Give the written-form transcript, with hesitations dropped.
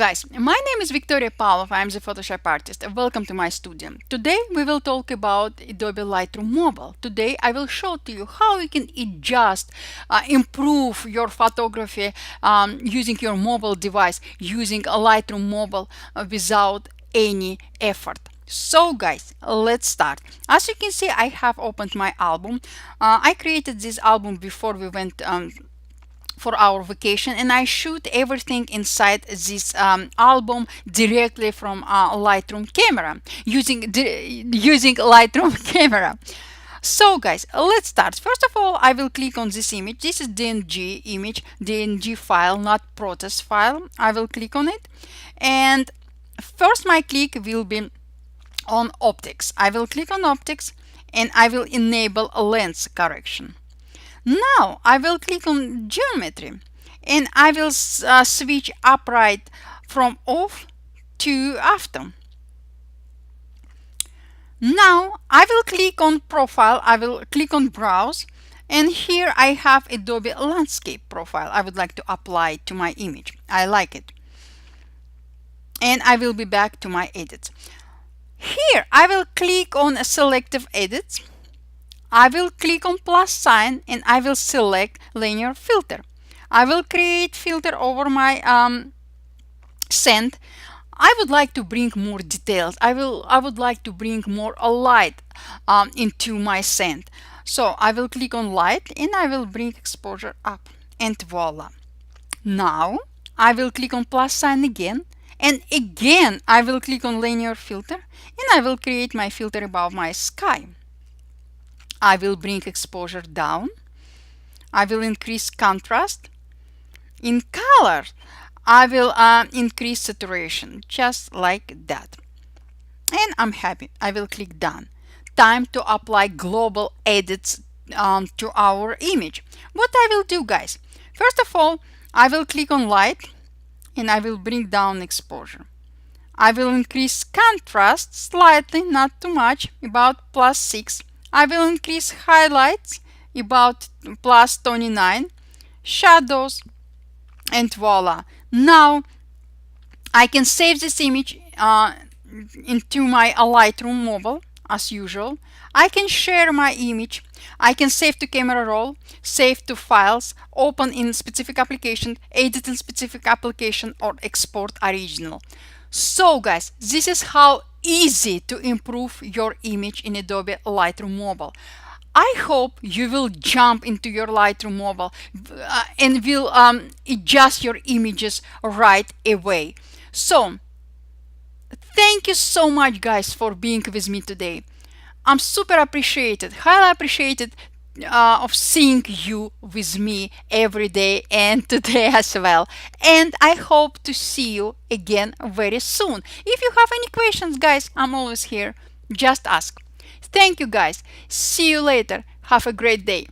guys, my name is Victoria Pavlov. I am the Photoshop artist. Welcome to my studio. Today we will talk about Adobe Lightroom Mobile. Today I will show to you how you can adjust, improve your photography using your mobile device, using a Lightroom Mobile without any effort. So guys, let's start. As you can see, I have opened my album. I created this album before we went for our vacation, and I shoot everything inside this album directly from Lightroom camera using Lightroom camera. So guys, let's start. First of all, I will click on this image. This is DNG image, DNG file, not Process file. I will click on it, and first my click will be on optics. I will click on optics and I will enable a lens correction. Now I will click on geometry and I will switch upright from off to after. Now I will click on profile, I will click on browse, and here I have Adobe landscape profile. I would like to apply to my image. I like it. And I will be back to my edits. Here I will click on selective edits. I will click on plus sign and I will select linear filter. I will create filter over my sand. I would like to bring more details. I would like to bring more light into my sand. So I will click on light and I will bring exposure up, and voila. Now I will click on plus sign again, and again I will click on linear filter and I will create my filter above my sky. I will bring exposure down. I will increase contrast. In color, I will increase saturation, just like that. And I'm happy. I will click done. Time to apply global edits to our image. What I will do, guys? First of all, I will click on light and I will bring down exposure. I will increase contrast slightly, not too much, about +6. I will increase highlights about +29, shadows, and voila. Now I can save this image into my Lightroom mobile as usual. I can share my image. I can save to camera roll, save to files, open in specific application, edit in specific application, or export original. So guys, this is how easy to improve your image in Adobe Lightroom Mobile. I hope you will jump into your Lightroom Mobile and will adjust your images right away. So thank you so much guys for being with me today. I'm super appreciated, highly appreciated of seeing you with me every day and today as well. And I hope to see you again very soon. If you have any questions, guys, I'm always here. Just ask. Thank you, guys. See you later. Have a great day.